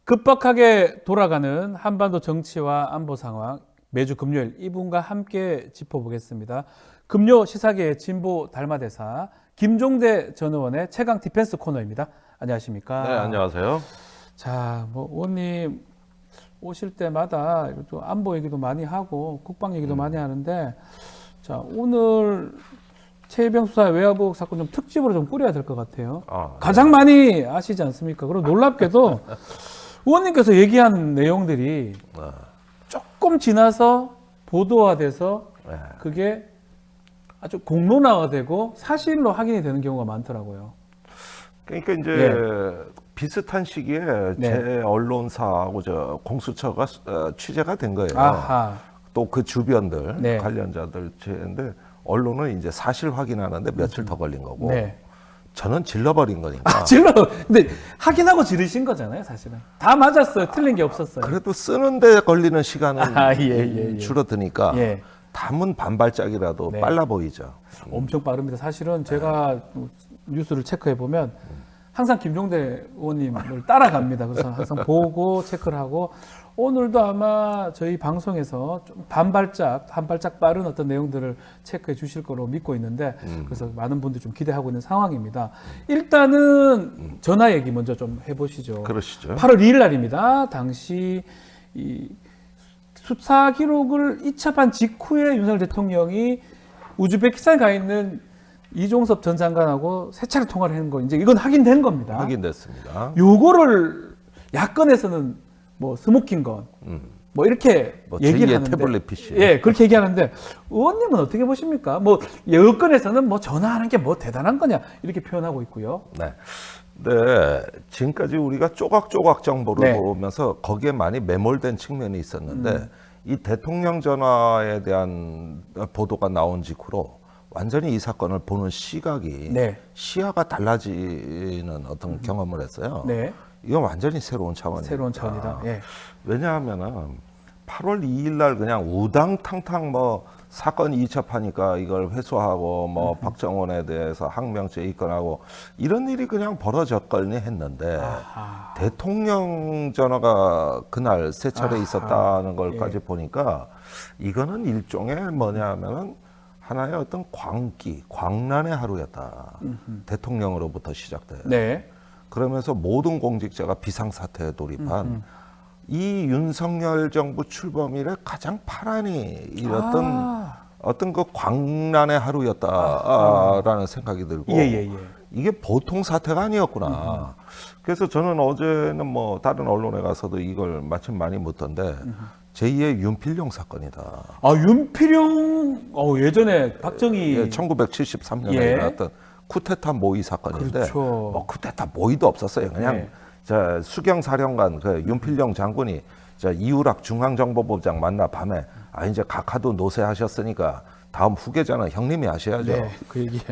급박하게 돌아가는 한반도 정치와 안보 상황 매주 금요일 이분과 함께 짚어보겠습니다. 금요 시사계의 진보 달마대사 김종대 전 의원의 최강 디펜스 코너입니다. 안녕하십니까? 네, 안녕하세요. 자, 의원님 오실 때마다 또 안보 얘기도 많이 하고 국방 얘기도 많이 하는데, 자, 오늘 최혜병 수사 외화복 사건 좀 특집으로 좀 꾸려야 될 것 같아요. 가장 많이 아시지 않습니까? 그리고 놀랍게도 의원님께서 얘기한 내용들이 조금 지나서 보도화돼서 그게 아주 공론화되고 사실로 확인이 되는 경우가 많더라고요. 그러니까 이제 비슷한 시기에 제 언론사하고 저 공수처가 취재가 된 거예요. 또 그 주변들 관련자들 취재인데 언론은 이제 사실 확인하는데 며칠 더 걸린 거고. 저는 질러버린 거니까. 근데 확인하고 지르신 거잖아요, 사실은. 다 맞았어요. 틀린 게 없었어요. 그래도 쓰는데 걸리는 시간은 줄어드니까 담은 반발짝이라도 빨라 보이죠. 엄청 빠릅니다. 사실은 제가 뉴스를 체크해 보면 항상 김종대 의원님을 따라갑니다. 그래서 항상 보고 체크를 하고, 오늘도 아마 저희 방송에서 좀 한 발짝 빠른 어떤 내용들을 체크해 주실 거로 믿고 있는데, 그래서 많은 분들이 좀 기대하고 있는 상황입니다. 일단은 전화 얘기 먼저 좀 해보시죠. 그러시죠. 8월 2일 날입니다. 당시 이 수사 기록을 이첩한 직후에 윤석열 대통령이 우즈베키스탄에 가 있는 이종섭 전 장관하고 세 차례 통화를 한 거, 이제 이건 확인된 겁니다. 확인됐습니다. 요거를 야권에서는 스모킹건, 이렇게 얘기를 하는데, 태블릿 PC. 그렇게 얘기하는데, 의원님은 어떻게 보십니까? 여권에서는 전화하는 게 대단한 거냐, 이렇게 표현하고 있고요. 네, 지금까지 우리가 조각조각 정보를 보면서 거기에 많이 매몰된 측면이 있었는데, 이 대통령 전화에 대한 보도가 나온 직후로 완전히 이 사건을 보는 시각이 시야가 달라지는 어떤 경험을 했어요. 이건 완전히 새로운 차원입니다. 새로운 차원이다. 왜냐하면은 8월 2일 날 그냥 우당탕탕 사건이 이첩하니까 이걸 회수하고 박정원에 대해서 항명죄 입건하고 이런 일이 그냥 벌어졌거니 했는데, 대통령 전화가 그날 세 차례 있었다는 걸까지 보니까 이거는 일종의 뭐냐면은 하나의 어떤 광란의 하루였다. 대통령으로부터 시작돼요. 그러면서 모든 공직자가 비상사태에 돌입한 이 윤석열 정부 출범 이래 가장 파란이 일었던 어떤 그 광란의 하루였다라는 생각이 들고, 이게 보통 사태가 아니었구나. 그래서 저는 어제는 다른 언론에 가서도 이걸 마침 많이 묻던데, 제2의 윤필용 사건이다. 윤필용, 예전에 박정희 1973년에 일어났던 쿠데타 모의 사건인데, 쿠데타 모의도 없었어요. 그냥 수경사령관 윤필용 장군이 이우락 중앙정보부장 만나 밤에 이제 각하도 노쇠하셨으니까 다음 후계자는 형님이 하셔야죠.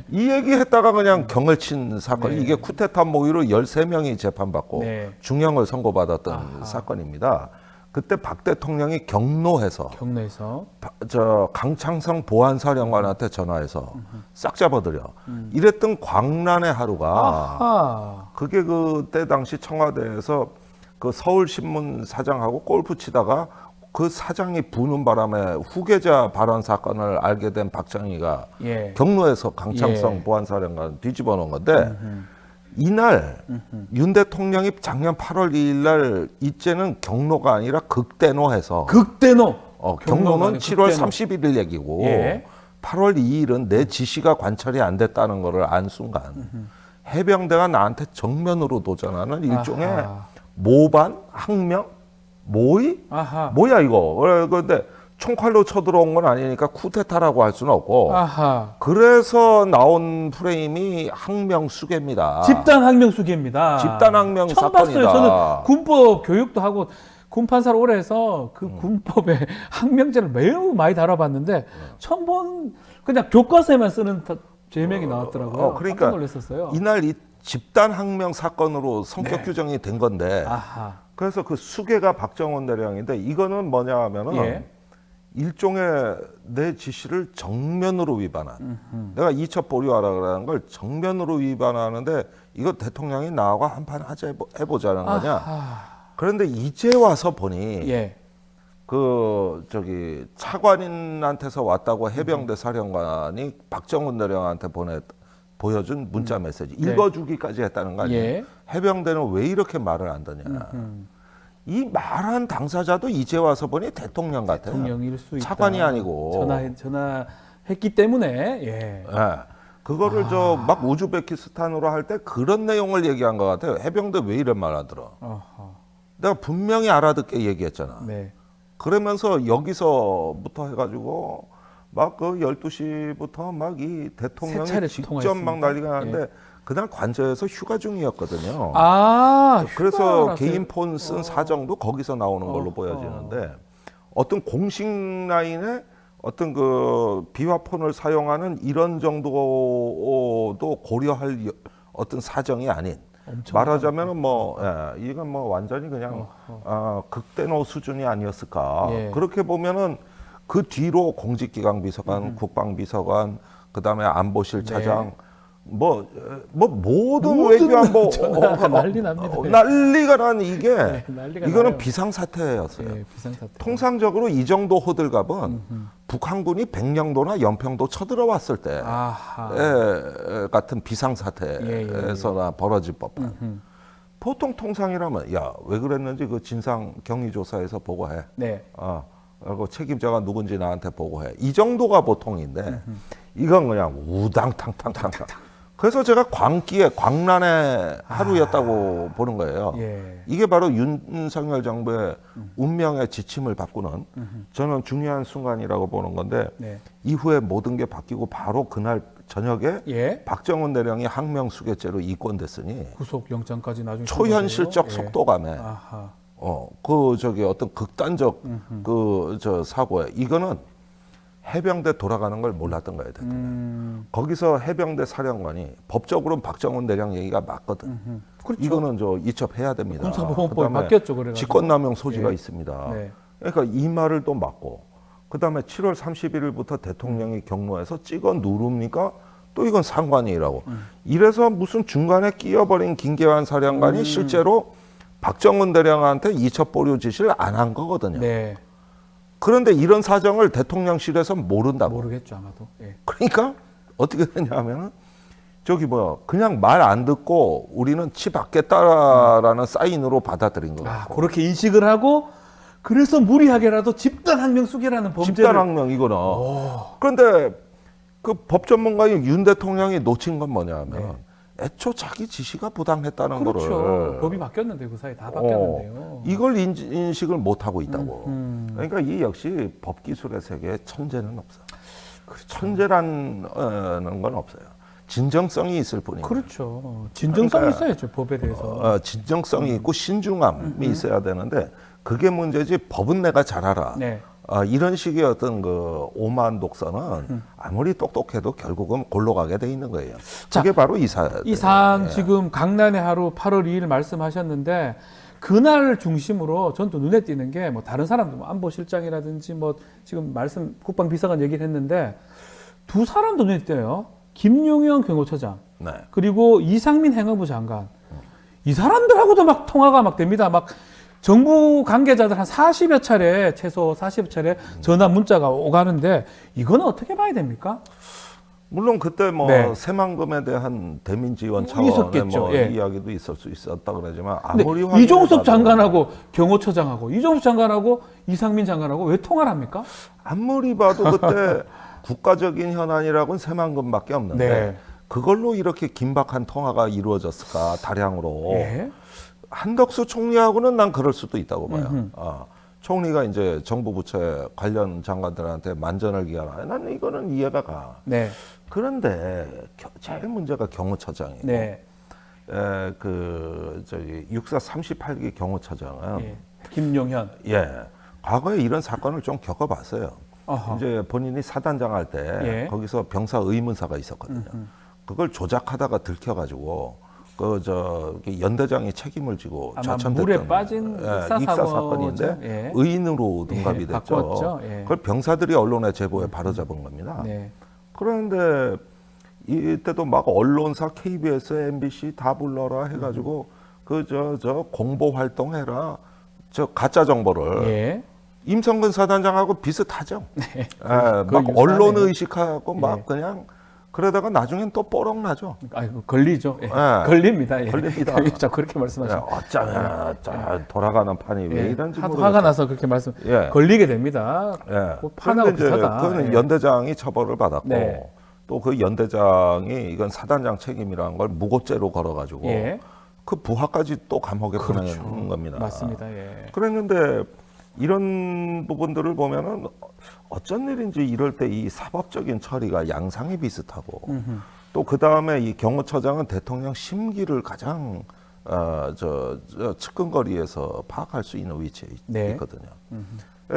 이 얘기 했다가 그냥 경을 친 사건. 이게 쿠데타 모의로 13명이 재판받고 중형을 선고받았던 사건입니다. 그때 박 대통령이 경로해서 강창성 보안사령관한테 전화해서 싹 잡아들여. 이랬던 광란의 하루가 그게 그때 당시 청와대에서 그 서울신문 사장하고 골프 치다가 그 사장이 부는 바람에 후계자 발언 사건을 알게 된 박정희가 경로에서 강창성 보안사령관 뒤집어 놓은 건데, 이날 윤 대통령이 작년 8월 2일 날 이제는 경로가 아니라 극대노해서 경로는 7월 31일 얘기고 8월 2일은 내 지시가 관철이 안 됐다는 거를 안 순간 해병대가 나한테 정면으로 도전하는 일종의 모반, 항명, 모의? 뭐야 이거. 그런데 총칼로 쳐들어온 건 아니니까 쿠데타라고 할 수는 없고, 그래서 나온 프레임이 항명수계입니다. 집단 항명수계입니다. 집단 항명 처음 사건이다. 봤어요. 저는 군법 교육도 하고 군판사를 오래 해서 그 군법의 항명죄를 매우 많이 다뤄봤는데, 처음 본 그냥 교과서에만 쓰는 죄명이 나왔더라고요. 그러니까 깜짝 놀랐었어요. 이날 이 집단 항명 사건으로 성격 규정이 된 건데, 그래서 그 수계가 박정원 대령인데, 이거는 뭐냐 하면은 일종의 내 지시를 정면으로 위반한, 내가 이첩 보류하라는 걸 정면으로 위반하는데, 이거 대통령이 나하고 한판 하자 해보자는 거냐. 그런데 이제 와서 보니 예. 그 저기 차관인한테서 왔다고 해병대 사령관이 박정훈 대령한테 보여준 문자 메시지 네. 읽어주기까지 했다는 거 아니에요? 예. 해병대는 왜 이렇게 말을 안 듣냐? 이 말한 당사자도 이제 와서 보니 대통령 같아요. 대통령일 수 있다. 차관이 아니고 전화했기 때문에 예. 예. 그거를 저 막 우즈베키스탄으로 할 때 그런 내용을 얘기한 것 같아요. 해병대 왜 이런 말 안 들어? 어허. 내가 분명히 알아듣게 얘기했잖아. 네. 그러면서 여기서부터 해가지고 막 그 12시부터 막 이 세 대통령이 차례 직접 통화했습니까? 막 난리가 나는데 예. 그날 관저에서 휴가 중이었거든요. 휴가를 그래서 하세요? 개인 폰 쓴 사정도 거기서 나오는 걸로 보여지는데 어떤 공식 라인에 어떤 그 비화폰을 사용하는 이런 정도도 고려할 어떤 사정이 아닌 말하자면은 뭐 이건 뭐 완전히 그냥 극대노 수준이 아니었을까. 예. 그렇게 보면은 그 뒤로 공직기강 비서관, 국방비서관, 그다음에 안보실 차장 뭐 모든 외교안보 전화가 난리 납니다. 난리가 난 이게 난리가 이거는 나요. 비상사태였어요. 예, 비상사태. 통상적으로 이 정도 호들갑은 북한군이 백령도나 연평도 쳐들어왔을 때 아하. 같은 비상사태에서나 벌어질 법한 보통 통상이라면 야 왜 그랬는지 그 진상 경위조사에서 보고해. 네. 그리고 책임자가 누군지 나한테 보고해. 이 정도가 보통인데 이건 그냥 우당탕탕탕. 그래서 제가 광란의 하루였다고 보는 거예요. 예. 이게 바로 윤석열 정부의 운명의 지침을 바꾸는 저는 중요한 순간이라고 보는 건데 네. 이후에 모든 게 바뀌고 바로 그날 저녁에 예. 박정훈 대령이 항명수괴죄로 입건됐으니 구속 영장까지 나중에 초현실적 선고돼요? 속도감에 아하. 그 저기 어떤 극단적 그 저 사고에 이거는 해병대 돌아가는 걸 몰랐던 거예요. 대통령. 거기서 해병대 사령관이 법적으로는 박정훈 대령 얘기가 맞거든. 그렇죠. 이거는 저 이첩해야 됩니다. 군사보건법이 그다음에 바뀌었죠. 그래가지고. 직권남용 소지가 예. 있습니다. 네. 그러니까 이 말을 또 맞고 그다음에 7월 31일부터 대통령이 경로에서 찍어 누릅니까? 또 이건 상관이라고. 이래서 무슨 중간에 끼어버린 김계환 사령관이 실제로 박정훈 대령한테 이첩 보류 지시를 안 한 거거든요. 네. 그런데 이런 사정을 대통령실에서 모른다고. 모르겠죠 아마도. 예. 그러니까 어떻게 되냐면은 저기 뭐야 그냥 말 안 듣고 우리는 치 받겠다라는 사인으로 받아들인 거예요. 그렇게 인식을 하고 그래서 무리하게라도 집단 항명수괴라는 범죄를 집단항명 이거는. 그런데 그 법 전문가인 윤 대통령이 놓친 건 뭐냐면 애초 자기 지시가 부당했다는 그렇죠. 거를. 법이 바뀌었는데 그 사이 다 바뀌었는데요. 이걸 인식을 못 하고 있다고. 그러니까 이 역시 법 기술의 세계에 천재는 없어. 그렇죠. 천재라는 건 없어요. 진정성이 있을 뿐이에요. 그렇죠. 진정성이 있어야죠 법에 대해서. 진정성이 있고 신중함이 있어야 되는데 그게 문제지. 법은 내가 잘 알아. 네. 이런 식의 어떤 그 오만 독서는 아무리 똑똑해도 결국은 골로 가게 돼 있는 거예요. 자, 그게 바로 이 사안. 이 사안 지금 강난의 하루 8월 2일 말씀하셨는데 그날 중심으로 전 또 눈에 띄는 게 뭐 다른 사람도 뭐 안보실장이라든지 뭐 지금 말씀 국방비서관 얘기를 했는데 두 사람도 눈에 띄어요. 김용현 경호처장 네. 그리고 이상민 행안부 장관 이 사람들하고도 막 통화가 막 됩니다. 막 정부 관계자들 한 40여 차례 최소 40여 차례 전화 문자가 오가는데 이거는 어떻게 봐야 됩니까? 물론 그때 뭐 네. 새만금에 대한 대민 지원 차원의 있었겠죠. 뭐 예. 이야기도 있을 수 있었다 그러지만 근데 아무리 이종섭 확인해봐도 장관하고 경호처장하고 이종섭 장관하고 이상민 장관하고 왜 통화를 합니까? 아무리 봐도 그때 국가적인 현안이라고는 새만금밖에 없는데 네. 그걸로 이렇게 긴박한 통화가 이루어졌을까 다량으로. 예. 한덕수 총리하고는 난 그럴 수도 있다고 봐요. 총리가 이제 정부 부처의 관련 장관들한테 만전을 기하나. 나는 이거는 이해가 가. 네. 그런데 제일 문제가 경호처장이고, 네. 그 저기 육사 38기 경호처장은 예. 김용현. 과거에 이런 사건을 좀 겪어봤어요. 어허. 이제 본인이 사단장 할 때 예. 거기서 병사 의문사가 있었거든요. 그걸 조작하다가 들켜가지고. 연대장이 책임을 지고 아마 좌천됐던 물에 빠진 익사 사건인데 예. 의인으로 등갑이 됐죠. 바꿨죠. 예. 그걸 병사들이 언론에 제보에 바로잡은 겁니다. 네. 그런데 이때도 막 언론사 KBS, MBC 다 불러라 해가지고 그 저 공보 활동해라. 저 가짜 정보를 예. 임성근 사단장하고 비슷하죠. 네. 예, 막 거의 언론 유사하네요. 의식하고 막 예. 그냥 그러다가 나중엔 또 뽀록 나죠. 아이고 걸리죠. 예. 예. 걸립니다. 예. 걸립니다. 자 그렇게 예, 말씀하시죠. 어쩌면 돌아가는 판이 왜 예. 이런지 하도 모르겠어요. 화가 나서 그렇게 말씀. 예. 걸리게 됩니다. 예. 그 판하고 그런데 이제 비슷하다. 그거는 예. 연대장이 처벌을 받았고 네. 또 그 연대장이 이건 사단장 책임이라는 걸 무고죄로 걸어가지고 예. 그 부하까지 또 감옥에 그렇죠. 보내는 겁니다. 맞습니다. 예. 그랬는데 이런 부분들을 보면은 어쩐 일인지 이럴 때 이 사법적인 처리가 양상이 비슷하고 또 그 다음에 이 경호처장은 대통령 심기를 가장 저 측근거리에서 파악할 수 있는 위치에 네. 있거든요.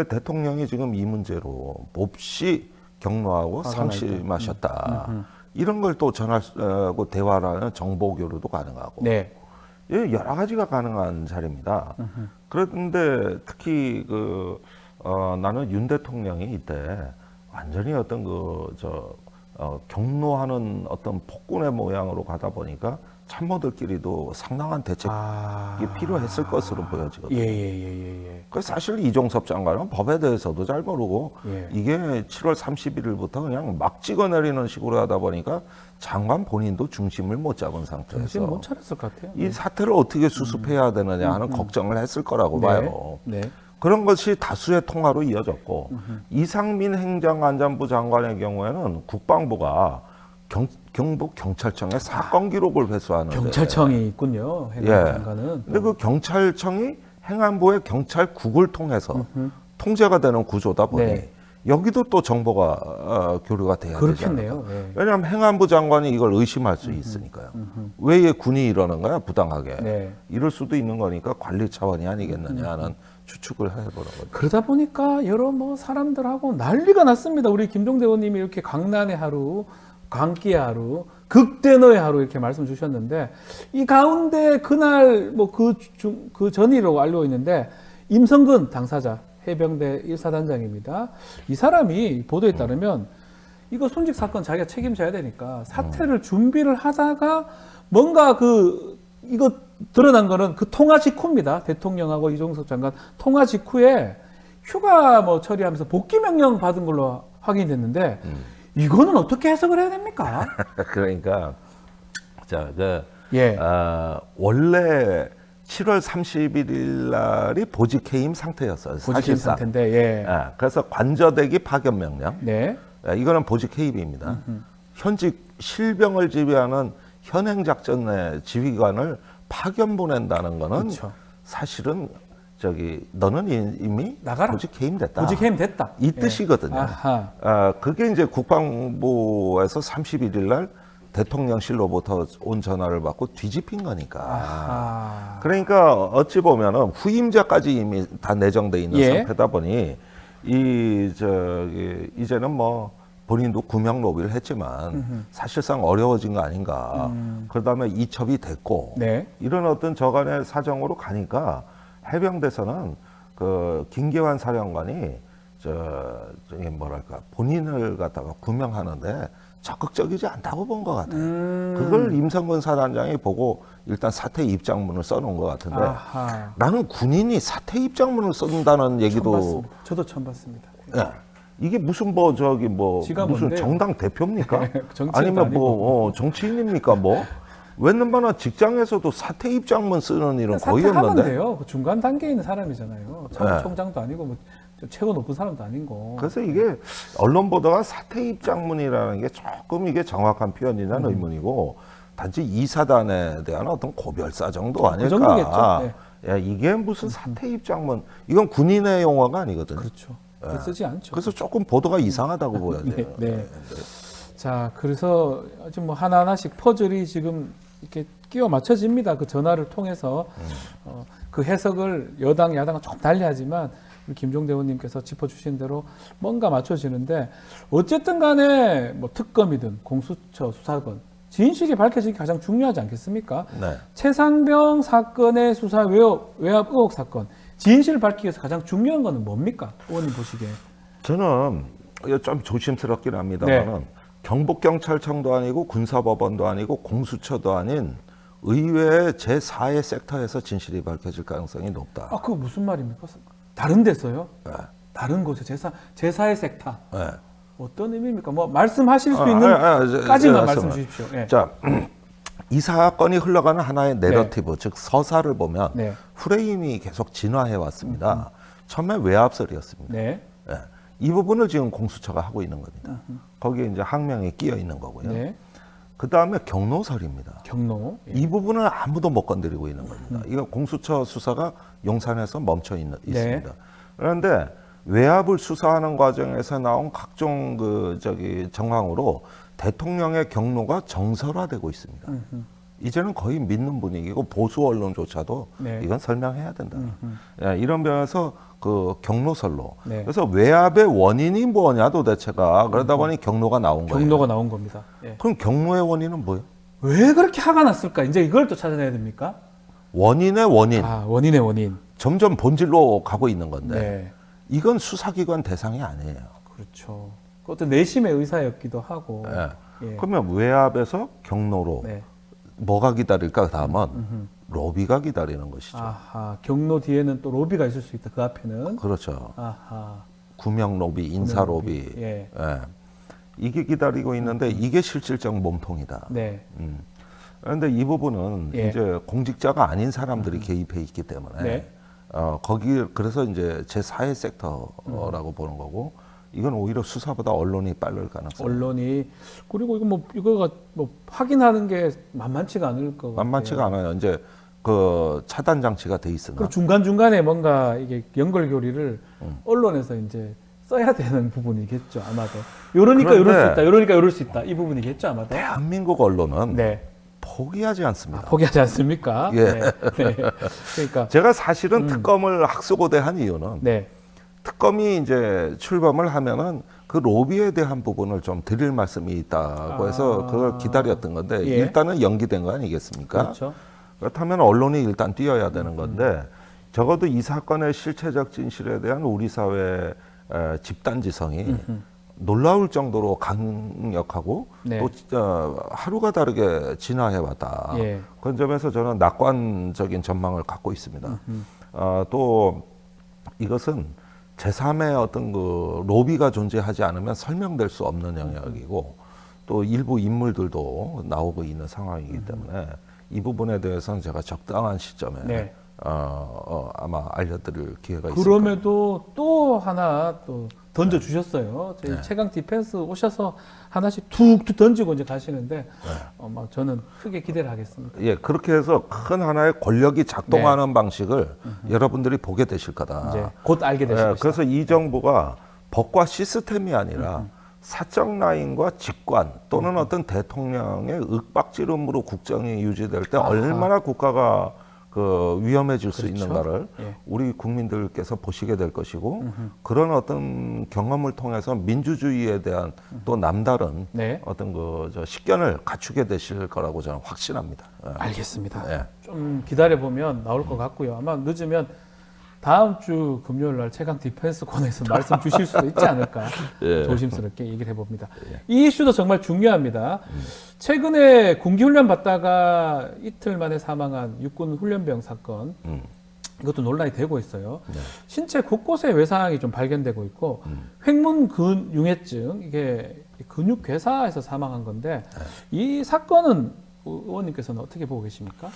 대통령이 지금 이 문제로 몹시 경로하고 화가 상심하셨다. 이런 걸 또 전하고 대화를 하는 정보 교류도 가능하고 네. 예, 여러 가지가 가능한 자리입니다. 그런데 특히 나는 윤 대통령이 이때 완전히 어떤 경로하는 어떤 폭군의 모양으로 가다 보니까 참모들끼리도 상당한 대책이 필요했을 것으로 보여지거든요. 예. 그 사실 이종섭 장관은 법에 대해서도 잘 모르고 예. 이게 7월 31일부터 그냥 막 찍어내리는 식으로 하다 보니까 장관 본인도 중심을 못 잡은 상태에서 정신 못 차렸을 것 같아요. 이 사태를 어떻게 수습해야 되느냐 하는 걱정을 했을 거라고 봐요. 네. 그런 것이 다수의 통화로 이어졌고 이상민 행정안전부 장관의 경우에는 국방부가 경북 경찰청에 사건 기록을 회수하는데 경찰청이 있군요. 예. 행안장관은. 근데 그 경찰청이 행안부의 경찰국을 통해서 통제가 되는 구조다 보니 네. 여기도 또 정보가 교류가 돼야 되잖아요. 그렇겠네요. 예. 왜냐하면 행안부 장관이 이걸 의심할 수 있으니까요. 왜 군이 이러는 거야 부당하게. 네. 이럴 수도 있는 거니까 관리 차원이 아니겠느냐 하는 추측을 해보는 거죠. 그러다 보니까 여러 사람들하고 난리가 났습니다. 우리 김종대 의원님이 이렇게 강난의 하루, 광기의 하루, 극대노의 하루 이렇게 말씀 주셨는데 이 가운데 그날 그 전이라고 알고 있는데 임성근 당사자 해병대 1사단장입니다. 이 사람이 보도에 따르면 이거 순직 사건 자기가 책임져야 되니까 사퇴를 준비를 하다가 뭔가 이거 드러난 거는 그 통화 직후입니다. 대통령하고 이종석 장관 통화 직후에 휴가 처리하면서 복귀 명령 받은 걸로 확인이 됐는데 이거는 어떻게 해석을 해야 됩니까? 그러니까 예. 원래 7월 31일 날이 보직 해임 상태였어요. 보직해임 사실상. 상태인데, 예. 그래서 관저대기 파견 명령. 네. 이거는 보직 해임입니다. 현직 실병을 지휘하는 현행작전의 지휘관을 파견 보낸다는 거는 그렇죠. 사실은 너는 이미 나가라. 보직 해임됐다. 보직 해임 됐다. 이 뜻이거든요. 아하. 그게 이제 국방부에서 31일 날 대통령실로부터 온 전화를 받고 뒤집힌 거니까. 아하. 그러니까 어찌 보면은 후임자까지 이미 다 내정돼 있는 예. 상태다 보니 이제는 본인도 구명 로비를 했지만 사실상 어려워진 거 아닌가. 그다음에 이첩이 됐고 네. 이런 어떤 저간의 사정으로 가니까 해병대에서는 김계환 사령관이 본인을 갖다가 구명하는데 적극적이지 않다고 본 것 같아요. 그걸 임성근 사단장이 보고 일단 사퇴 입장문을 써놓은 것 같은데 아하. 나는 군인이 사퇴 입장문을 쓴다는 얘기도 저도 처음 봤습니다. 예. 이게 무슨 지가 무슨 뭔데요? 정당 대표입니까? 정치인도 아니면 아니고. 정치인입니까? 웬만한 직장에서도 사퇴 입장문 쓰는 일은 거의 사퇴하면 없는데. 돼요. 그 중간 단계에 있는 사람이잖아요. 네. 총장도 아니고 최고 높은 사람도 아니고. 그래서 이게 언론 보도가 사퇴 입장문이라는 게 조금 이게 정확한 표현이냐는 의문이고 단지 이 사단에 대한 어떤 고별사 정도 아닐까. 그 정도겠죠. 네. 예, 이게 무슨 사퇴 입장문? 이건 군인의 용어가 아니거든요. 그렇죠. 쓰지 않죠. 그래서 조금 보도가 이상하다고 보여져요. 네. 자, 그래서 지금 하나하나씩 퍼즐이 지금 이렇게 끼워 맞춰집니다. 그 전화를 통해서 그 해석을 여당, 야당은 조금 달리하지만 우리 김종대 의원님께서 짚어주신 대로 뭔가 맞춰지는데 어쨌든 간에 특검이든 공수처 수사건 진실이 밝혀지기 가장 중요하지 않겠습니까? 네. 최상병 사건의 수사 외압 의혹 사건 진실을 밝히기 위해서 가장 중요한 거는 뭡니까? 의원님 보시기에. 저는 좀 조심스럽긴 합니다만은 경북경찰청도 아니고 군사법원도 아니고 공수처도 아닌 의외의 제4의 섹터에서 진실이 밝혀질 가능성이 높다. 아, 그거 무슨 말입니까? 다른 데서요? 네. 다른 곳에 제4의 섹터. 네. 어떤 의미입니까? 뭐 말씀하실 수 있는 까지만 말씀 주십시오. 예. 자, 이 사건이 흘러가는 하나의 내러티브, 즉 서사를 보면 네. 프레임이 계속 진화해 왔습니다. 처음에 외압설이었습니다. 네. 예. 이 부분을 지금 공수처가 하고 있는 겁니다. 거기에 이제 항명이 끼어 있는 거고요. 네. 그 다음에 경로설입니다. 경로. 예. 이 부분을 아무도 못 건드리고 있는 겁니다. 이거 공수처 수사가 용산에서 멈춰 있습니다. 그런데 외압을 수사하는 과정에서 나온 각종 정황으로 대통령의 경로가 정설화되고 있습니다. 이제는 거의 믿는 분위기고 보수 언론조차도 네. 이건 설명해야 된다. 예, 이런 면에서 그 경로설로. 네. 그래서 외압의 원인이 뭐냐 도대체가 그러다 보니 경로가 나온 거예요. 경로가 나온 겁니다. 예. 그럼 경로의 원인은 뭐예요? 왜 그렇게 화가 났을까? 이제 이걸 또 찾아내야 됩니까? 원인의 원인. 아, 원인의 원인. 점점 본질로 가고 있는 건데 네. 이건 수사기관 대상이 아니에요. 그렇죠. 그 어떤 내심의 의사였기도 하고. 예. 예. 그러면 외압에서 경로로 네. 뭐가 기다릴까 다음은 로비가 기다리는 것이죠. 아하. 경로 뒤에는 또 로비가 있을 수 있다. 그 앞에는. 그렇죠. 아하. 구명 로비, 인사 로비. 예. 예. 이게 기다리고 있는데 이게 실질적 몸통이다. 네. 그런데 이 부분은 예. 이제 공직자가 아닌 사람들이 개입해 있기 때문에 네. 거기 그래서 이제 제4의 섹터라고 보는 거고 이건 오히려 수사보다 언론이 빠를 가능성. 언론이 그리고 이거가 뭐 확인하는 게 만만치가 않을 것 같아요. 만만치가 않아요. 이제 그 차단 장치가 돼 있으나 그리고 중간 중간에 뭔가 이게 연결고리를 언론에서 이제 써야 되는 부분이겠죠 아마도. 이러니까 이럴 수 있다. 이러니까 이럴 수 있다. 이 부분이겠죠 아마도. 대한민국 언론은 네. 포기하지 않습니다. 포기하지 않습니까? 예. 네. 네. 그러니까 제가 사실은 특검을 학수고대한 이유는 네. 특검이 이제 출범을 하면은 그 로비에 대한 부분을 좀 드릴 말씀이 있다고 해서 그걸 기다렸던 건데 예. 일단은 연기된 거 아니겠습니까? 그렇죠. 그렇다면 언론이 일단 뛰어야 되는 건데 적어도 이 사건의 실체적 진실에 대한 우리 사회의 집단지성이 놀라울 정도로 강력하고 네. 또 하루가 다르게 진화해왔다. 예. 그런 점에서 저는 낙관적인 전망을 갖고 있습니다. 또 이것은 제3의 어떤 그 로비가 존재하지 않으면 설명될 수 없는 영역이고 또 일부 인물들도 나오고 있는 상황이기 때문에 이 부분에 대해서는 제가 적당한 시점에 네. 아마 알려드릴 기회가 있을 거예요. 그럼에도 또 하나 또 던져 주셨어요. 저희 네. 최강 디펜스 오셔서 하나씩 툭툭 던지고 이제 가시는데 막 저는 크게 기대를 하겠습니다. 예, 그렇게 해서 큰 하나의 권력이 작동하는 방식을 여러분들이 보게 되실 거다. 이제 곧 알게 되실 것이다. 그래서 이 정부가 법과 시스템이 아니라 사적 라인과 직관 또는 어떤 대통령의 윽박지름으로 국정이 유지될 때 얼마나 국가가 그 위험해질 수 그렇죠. 있는가를 예. 우리 국민들께서 보시게 될 것이고 그런 어떤 경험을 통해서 민주주의에 대한 또 남다른 네. 어떤 저 식견을 갖추게 되실 거라고 저는 확신합니다. 예. 알겠습니다. 예. 좀 기다려 보면 나올 것 같고요. 아마 늦으면 다음 주 금요일 날 최강 디펜스 코너에서 말씀 주실 수도 있지 않을까 예. 조심스럽게 얘기를 해봅니다. 이 이슈도 정말 중요합니다. 최근에 군기훈련 받다가 이틀 만에 사망한 육군 훈련병 사건 이것도 논란이 되고 있어요. 네. 신체 곳곳에 외상이 좀 발견되고 있고 횡문근융해증 이게 근육괴사에서 사망한 건데 이 사건은 의원님께서는 어떻게 보고 계십니까?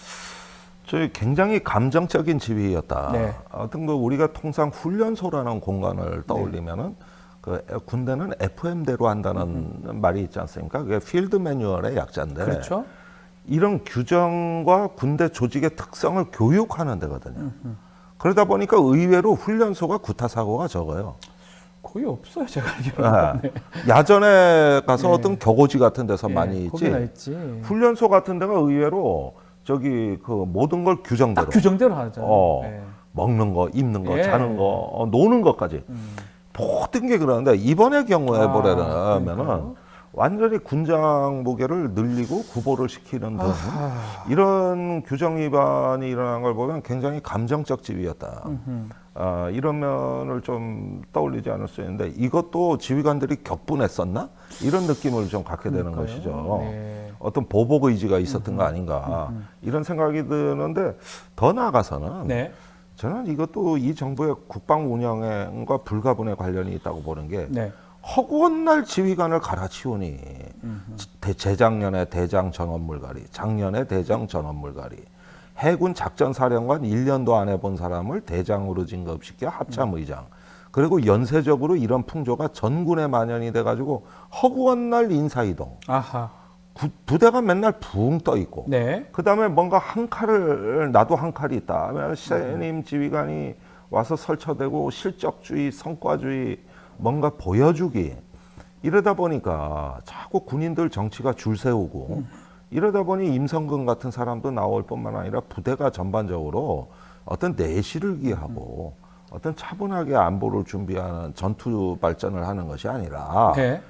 저희 굉장히 감정적인 지휘였다. 네. 어떤 거 우리가 통상 훈련소라는 공간을 떠올리면은 그 군대는 FM대로 한다는 말이 있지 않습니까? 그게 필드 매뉴얼의 약자인데 그렇죠. 이런 규정과 군대 조직의 특성을 교육하는 데거든요. 그러다 보니까 의외로 훈련소가 구타 사고가 적어요. 거의 없어요, 제가 알기로는. 네. 야전에 가서 네. 어떤 격오지 같은 데서 예, 많이 있지. 거기나 있지. 훈련소 같은 데가 의외로 저기 그 모든 걸 규정대로. 딱 규정대로 하잖아요. 네. 먹는 거, 입는 거, 예. 자는 거, 노는 것까지 모든 게 그러는데 이번의 경우에 보려면은 그러니까요. 완전히 군장 무게를 늘리고 구보를 시키는 등 이런 규정 위반이 일어난 걸 보면 굉장히 감정적 지휘였다. 이런 면을 좀 떠올리지 않을 수 있는데 이것도 지휘관들이 격분했었나? 이런 느낌을 좀 갖게 되는 그러니까요. 것이죠. 네. 어떤 보복 의지가 있었던 거 아닌가 이런 생각이 드는데 더 나아가서는 네. 저는 이것도 이 정부의 국방 운영과 불가분에 관련이 있다고 보는 게 네. 허구한 날 지휘관을 갈아치우니 재작년에 대장 전원물갈이, 작년에 대장 전원물갈이, 해군 작전사령관 1년도 안 해본 사람을 대장으로 진급시켜 합참의장. 그리고 연쇄적으로 이런 풍조가 전군에 만연이 돼가지고 허구한 날 인사이동. 아하. 부대가 맨날 붕 떠 있고. 네. 그다음에 뭔가 한 칼을 나도 한 칼이 있다 하면 신임 지휘관이 와서 설쳐대고 실적주의, 성과주의 뭔가 보여주기 이러다 보니까 자꾸 군인들 정치가 줄 세우고 이러다 보니 임성근 같은 사람도 나올 뿐만 아니라 부대가 전반적으로 어떤 내실을 기하고 어떤 차분하게 안보를 준비하는 전투 발전을 하는 것이 아니라 네.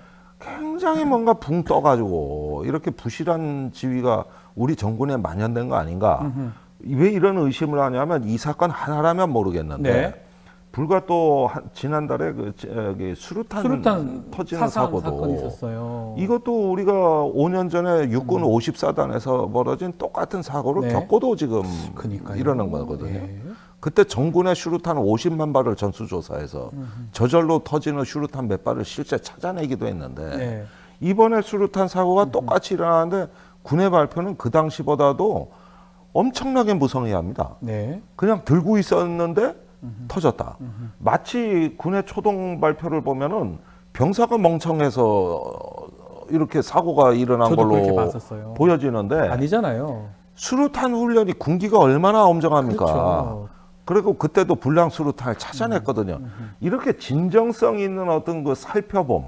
굉장히 뭔가 붕 떠가지고 이렇게 부실한 지위가 우리 정군에 만연된 거 아닌가. 왜 이런 의심을 하냐면 이 사건 하나라면 모르겠는데 네. 불과 또 지난달에 수류탄 터지는 사건이 사건이 있었어요. 이것도 우리가 5년 전에 육군 54단에서 벌어진 똑같은 사고를 네. 겪고도 지금 그러니까요. 일어난 거거든요. 예. 그때 정군의 슈루탄 50만 발을 전수조사해서 저절로 터지는 슈루탄 몇 발을 실제 찾아내기도 했는데 네. 이번에 슈루탄 사고가 똑같이 일어나는데 군의 발표는 그 당시보다도 엄청나게 무성의합니다. 네. 그냥 들고 있었는데 터졌다. 마치 군의 초동 발표를 보면은 병사가 멍청해서 이렇게 사고가 일어난 저도 그렇게 걸로 봤었어요. 보여지는데 아니잖아요. 수류탄 훈련이 군기가 얼마나 엄정합니까? 그렇죠. 그리고 그때도 불량 수류탄을 찾아냈거든요. 이렇게 진정성 있는 어떤 그 살펴봄,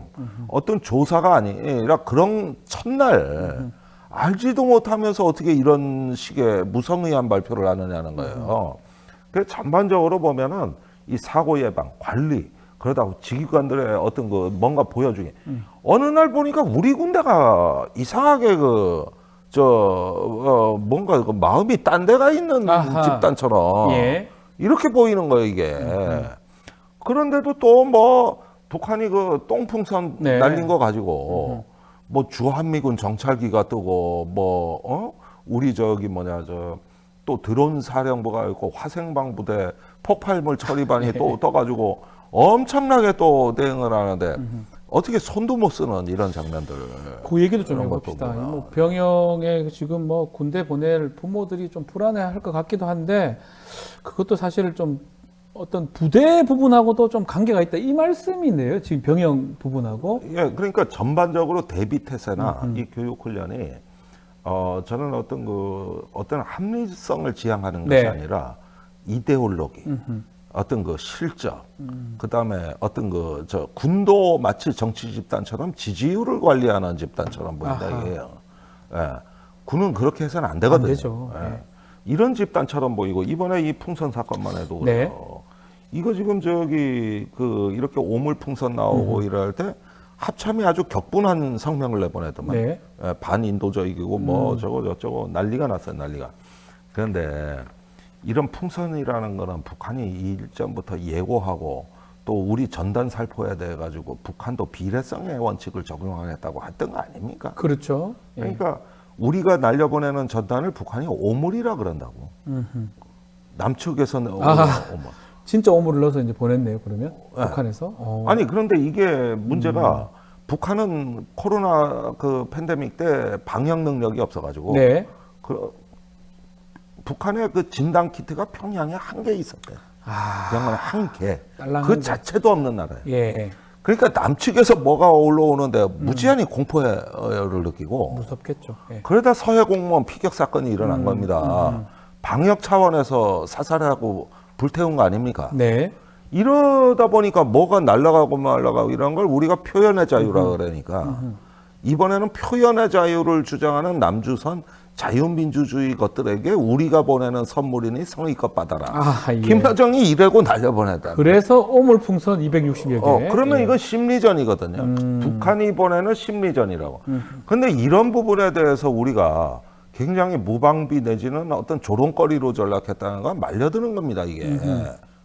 어떤 조사가 아니라 그런 첫날 알지도 못하면서 어떻게 이런 식의 무성의한 발표를 하느냐는 거예요. 그래서 전반적으로 보면은 이 사고 예방, 관리, 그러다 지휘관들의 어떤 그 뭔가 보여주기. 어느 날 보니까 우리 군대가 이상하게 뭔가 그 마음이 딴 데가 있는 아하. 집단처럼 예. 이렇게 보이는 거예요, 이게. 그런데도 또 뭐 북한이 그 똥풍선 네. 날린 거 가지고 뭐 주한미군 정찰기가 뜨고 우리 또 드론 사령부가 있고 화생방 부대 폭발물 처리반이 또 떠가지고 엄청나게 또 대응을 하는데 어떻게 손도 못 쓰는 이런 장면들. 그 얘기도 좀 그런 것도 해봅시다. 보면. 뭐 병영에 지금 뭐 군대 보낼 부모들이 좀 불안해할 것 같기도 한데 그것도 사실 좀 어떤 부대 부분하고도 좀 관계가 있다 이 말씀이네요. 지금 병영 부분하고. 예, 그러니까 전반적으로 대비 태세나 이 교육 훈련이 저는 어떤 합리성을 지향하는 것이 네. 아니라 이데올로기, 어떤 그 실적, 그 다음에 어떤 군도 마치 정치 집단처럼 지지율을 관리하는 집단처럼 보인다 아하. 이게요. 예, 군은 그렇게 해서는 안 되거든요. 안 되죠. 예. 네. 이런 집단처럼 보이고 이번에 이 풍선 사건만 해도 네. 그래요. 이거 지금 이렇게 오물풍선 나오고 이럴 때 합참이 아주 격분한 성명을 내보내더만. 네. 예, 반인도적이고 뭐 저쩌고 난리가 났어요, 난리가. 그런데 이런 풍선이라는 거는 북한이 일전부터 예고하고 또 우리 전단 살포에 대해 가지고 북한도 비례성의 원칙을 적용하겠다고 했던 거 아닙니까? 그렇죠. 예. 그러니까 우리가 날려보내는 전단을 북한이 오물이라 그런다고. 남측에서는 아하. 오물. 진짜 오물을 넣어서 이제 보냈네요. 그러면 네. 북한에서. 아니 그런데 이게 문제가 북한은 코로나 그 팬데믹 때 방역 능력이 없어가지고 네. 북한의 그 진단 키트가 평양에 한 개 있었대. 아. 병원 한 개. 딸랑한 그 개. 자체도 없는 나라예요. 예. 그러니까 남측에서 뭐가 올라오는데 무지한히 공포를 느끼고 무섭겠죠. 예. 그러다 서해 공무원 피격 사건이 일어난 겁니다. 방역 차원에서 사살하고 불태운 거 아닙니까? 네. 이러다 보니까 뭐가 날아가고 말아가고 이런 걸 우리가 표현의 자유라 그러니까 이번에는 표현의 자유를 주장하는 남주선 자유민주주의 것들에게 우리가 보내는 선물이니 성의껏 받아라. 아, 예. 김여정이 이래고 날려보냈다. 그래서 오물풍선 260여 개. 그러면 예. 이건 심리전이거든요. 북한이 보내는 심리전이라고. 근데 이런 부분에 대해서 우리가 굉장히 무방비 내지는 어떤 조롱거리로 전락했다는 건 말려드는 겁니다. 이게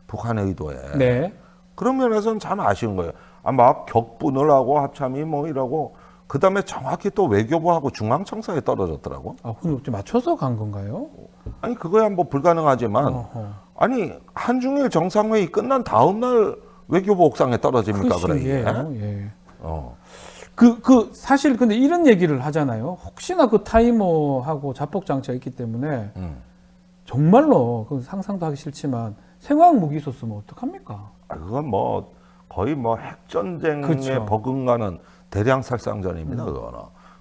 북한의 의도에. 네. 그런 면에서는 참 아쉬운 거예요. 막 격분을 하고 합참이 뭐 이러고 그다음에 정확히 또 외교부하고 중앙청사에 떨어졌더라고. 아, 그럼 좀 맞춰서 간 건가요? 아니 그거야 뭐 불가능하지만 어허. 아니 한중일 정상회의 끝난 다음 날 외교부 옥상에 떨어집니까 그 그래 이게? 신기해요. 예. 어. 사실 근데 이런 얘기를 하잖아요. 혹시나 그 타이머하고 자폭 장치가 있기 때문에 정말로 그 상상도 하기 싫지만 생화학 무기 있었으면 어떡합니까? 아, 그건 뭐 거의 뭐 핵전쟁에 그렇죠. 버금가는 대량 살상전입니다. 그거는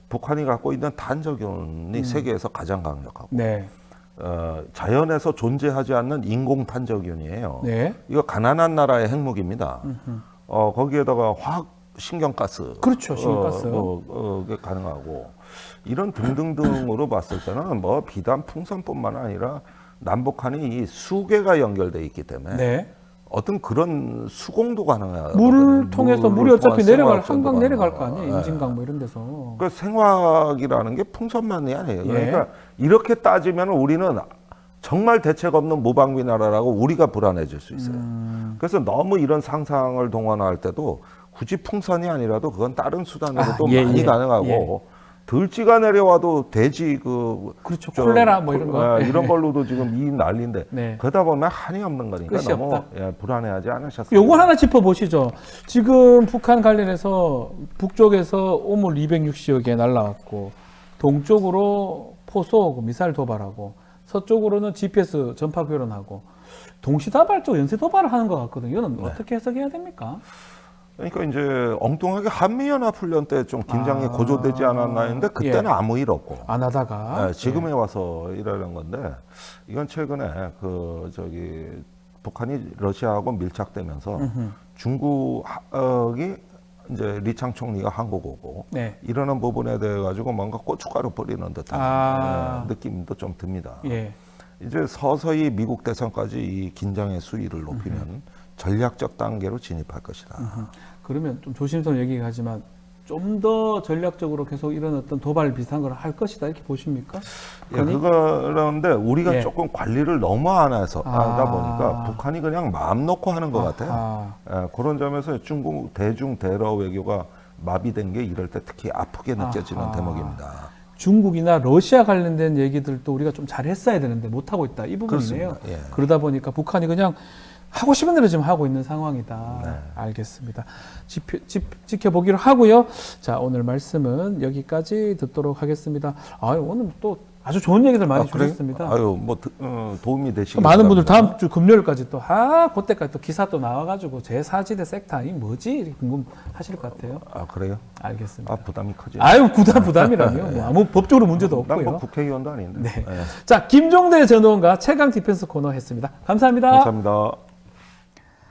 북한이 갖고 있는 탄저균이 세계에서 가장 강력하고 네. 자연에서 존재하지 않는 인공 탄저균이에요. 네. 이거 가난한 나라의 핵무기입니다. 거기에다가 화학 신경가스, 그렇죠, 신경가스. 그게 가능하고 이런 등등등으로 봤을 때는 뭐 비단 풍선뿐만 아니라 남북한이 이 수계가 연결돼 있기 때문에 네. 어떤 그런 수공도 가능해요. 물을 통해서 물이 어차피 내려갈 생화학전도 한강 내려갈 거 가능하고. 아니에요. 임진강 뭐 이런 데서. 그 생화학이라는 게 풍선만이 아니에요. 예. 그러니까 이렇게 따지면 우리는 정말 대책 없는 무방비 나라라고 우리가 불안해질 수 있어요. 그래서 너무 이런 상상을 동원할 때도 굳이 풍선이 아니라도 그건 다른 수단으로도 많이 가능하고 들쥐가 내려와도 돼지 그렇죠. 콜레라 뭐 이런 거. 이런 걸로도 지금 이 난리인데 네. 그러다 보면 한이 없는 거니까 끝이 너무 없다. 불안해하지 않으셨어요? 요거 하나 짚어보시죠. 지금 북한 관련해서 북쪽에서 오물 260여 개 날라왔고 동쪽으로 포소 미사일 도발하고 서쪽으로는 GPS 전파 교란하고 동시다발적 연쇄 도발을 하는 것 같거든요. 이건 어떻게 해석해야 됩니까? 그러니까 이제 엉뚱하게 한미연합훈련 때 좀 긴장이 고조되지 않았나 했는데 그때는 아무 일 없고 안 하다가 지금에 와서 이러는 건데 이건 최근에 북한이 러시아하고 밀착되면서 중국이 이제 리창 총리가 한국 오고 이러는 부분에 대해 가지고 뭔가 고춧가루 뿌리는 듯한 느낌도 좀 듭니다. 이제 서서히 미국 대선까지 이 긴장의 수위를 높이면 전략적 단계로 진입할 것이다. 그러면 좀 조심스러운 얘기가 하지만 좀 더 전략적으로 계속 이런 어떤 도발 비슷한 걸 할 것이다 이렇게 보십니까? 그런데 우리가 조금 관리를 너무 안 해서 하다 보니까 북한이 그냥 마음 놓고 하는 것 같아요. 그런 점에서 중국 대중 대러 외교가 마비된 게 이럴 때 특히 아프게 느껴지는 대목입니다. 중국이나 러시아 관련된 얘기들도 우리가 좀 잘했어야 되는데 못하고 있다. 이 부분이네요. 그러다 보니까 북한이 그냥 하고 싶은 대로 지금 하고 있는 상황이다. 알겠습니다. 지켜보기로 하고요. 자, 오늘 말씀은 여기까지 듣도록 하겠습니다. 오늘 또 아주 좋은 얘기들 많이 주셨습니다. 도움이 되시길 많은 분들 바랍니다. 다음 주 금요일까지 또 그때까지 또 기사 또 나와가지고 제4지대 섹터 이 뭐지? 이렇게 궁금하실 것 같아요. 그래요? 알겠습니다. 부담이 커지. 부담이라뇨. 뭐 아무 법적으로 문제도 없고요. 난 뭐 국회의원도 아닌데. 자, 김종대 전 의원과 최강 디펜스 코너 했습니다. 감사합니다. 감사합니다.